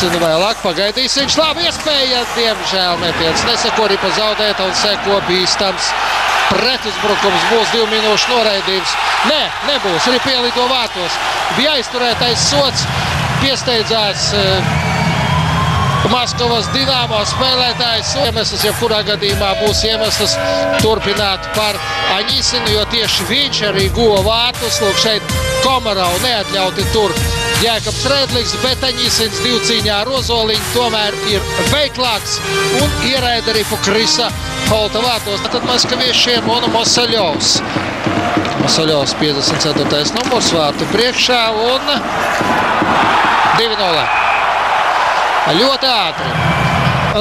Anisinu vēlāk, pagaidīs viņš labi iespēja, diemžēl metiens neseko, Ripa zaudēt un seko bīstams pretuzbrukums, būs 2 minūšu noraidījums. Nē, nebūs, Ripa ielido vārtos, bija aizturētais sots, piesteidzās Maskavas Dinamo spēlētājs. Iemesls, jebkurā gadījumā būs iemesls turpināt par Anisinu, jo tieši viņš arī guva vārtus. Lūk, šeit Komarau neatļauti tur Jēkabs Redliks, bet Anisins divcīņā ar Ozoliņu tomēr ir veiklāks un ieraida Ripu Krisa Holta vārtos. Tad maskaviešiem un Mosaļovs. Mosaļovs 54. numurs vārtu priekšā un 2-0. Ļoti ātri.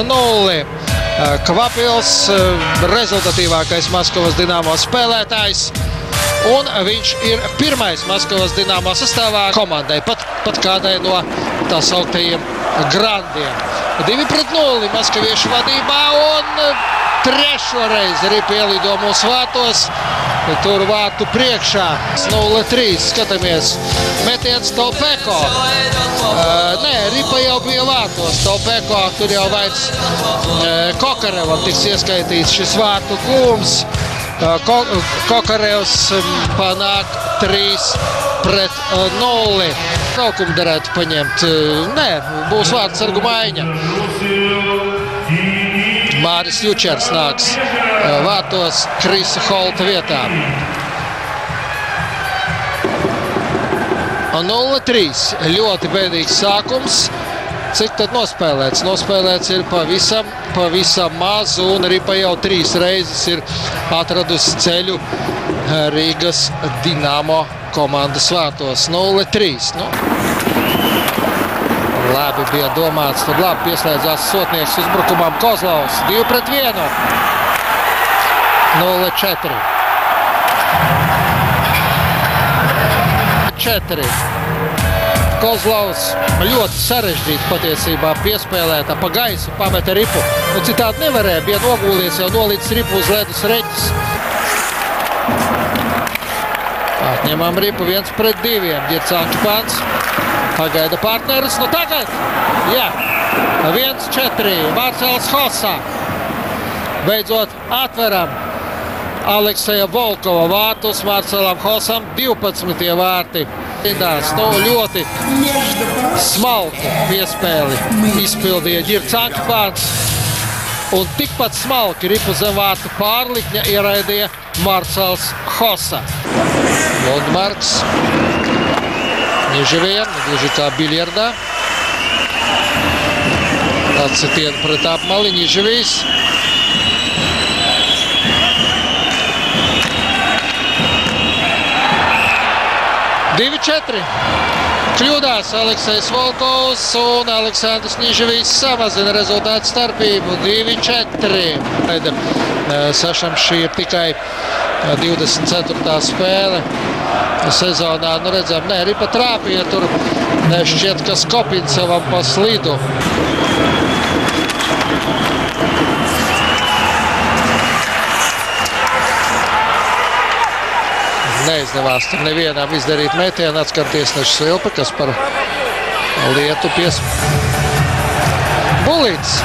0. Kvapils, rezultatīvākais Maskavas Dinamo spēlētājs. Un viņš ir pirmais Maskavas Dinamo sastāvā komandai, pat kādai no tā sauktajiem grandiem. 2-0 maskaviešu vadībā un trešo reizi Ripa ielido mūsu vārtos. Tur vārtu priekšā 0-3. Skatāmies. Metiens Tolpeko. Nē, Ripa jau bija vārtos. Tolpeko tur jau vairs Kokarevam tiks ieskaitīts šis vārtu gūms. Kokarevs panāk 3-0. Traukumu derētu paņemt. Nē, būs vārtu sargu maiņa. Māris Jučers nāks vārtos Krisa Holta vietā. 0-3. Ļoti bēdīgs sākums. Cik tad nospēlēts? Nospēlēts ir pavisam maz, un Ripa jau 3 reizes ir atradusi ceļu Rīgas Dinamo komandas vārtos. 0-3. Labi bija domāts, tad labi pieslēdzās Sotnieks uzbrukumam Kozlovs. 2-1. 0-4. 4. Kozlovs ļoti sarežģīti patiesībā piespēlēta pa gaisu, pameta Ripu. Citādi nevarēja, bija nogūlies jau nolīdz Ripu uz ledus reķis. Atņemam Ripu 1-2. Ģircāņš pants. Pagaida partneris, tagad, jā, 1-4, Marcels Hosa. Beidzot atveram Alekseja Volkova vārtus Marcelam Hosam, 12. vārti. Ļoti smalku piespēli izpildīja Ģircāņš un tikpat smalki Ripu zem vārtu pārlikņa ieraidīja Marcels Hosa. Lundmarks. Niževien, gluži kā biljardā. Atsitienu pret apmali, Niževijs. (2-4). Kļūdās Aleksejs Volkovs un Aleksandrs Niževijs samazina rezultātu starpību 2-4. Sašam šī ir tikai 24. spēle sezonā. Redzam, nē, Ripa trāpīja tur. Šķiet, ka Skopincevam pa slidu. Neizdevās tur nevienam izdarīt metienu. Atskan tiesneša Silpa, kas par lietu Bulīts.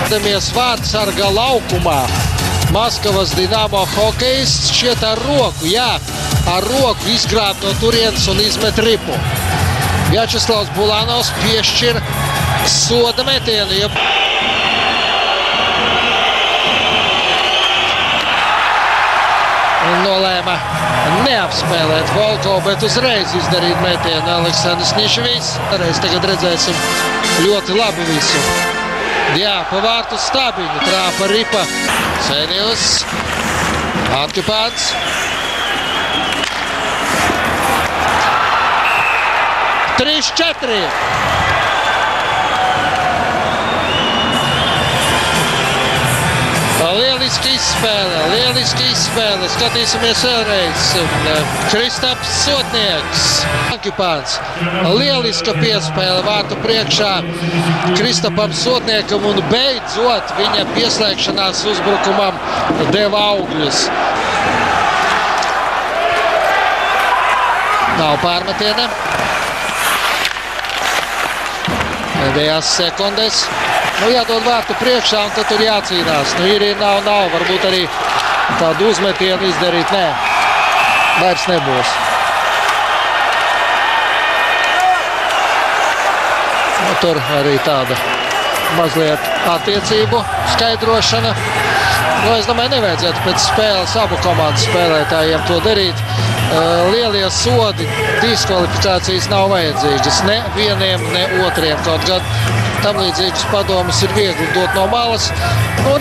Damies vārtsarga laukumā. Maskavas Dinamo hokejists šķiet ar roku, jā, ar roku izgrāb no turienes un izmet Ripu. Vjačeslavs Bulanovs piešķir soda metienu. Un nolēma neapspēlēt Volkovu, bet uzreiz izdarīt metienu Aleksandrs Niževijs. Tagad redzēsim ļoti labi visu. Jā, pa vārtu stabiņu trāpa Ripa. Senjus, atkipāts. Trīs, 4. Lieliski izspēle. Skatīsimies vēlreiz. Kristaps Sotnieks. Ankipāns. Lieliska piespēle vārtu priekšā Kristapam Sotniekam un beidzot viņa pieslēgšanās uzbrukumam deva augļus. Nav pārmetiena. Pēdējās sekundes. Jādod vārtu priekšā, un tad tur jācīnās. Ir, nav. Varbūt arī tādu uzmetienu izdarīt. Nē, vairs nebūs. Tur arī tāda mazliet attiecību skaidrošana. Es domāju, nevajadzētu pēc spēles abu komandu spēlētājiem to darīt. Lielie sodi, diskvalifikācijas nav vajadzīgas ne vieniem, ne otriem. Kaut gan tam līdzīgas padomas ir viegli dot no malas.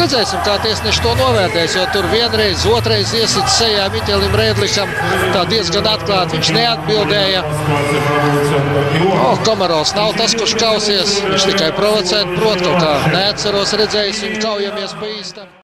Redzēsim, kā tiesneši to novērtēs, jo tur vienreiz, otrais iesit sejā Miķelim Rēdlikam. Tā diezgan atklāti viņš neatbildēja. Komarovs nav tas, kurš kausies. Viņš tikai provocēt, prot kaut kā neatceros redzējis viņu kaujamies pa īstam.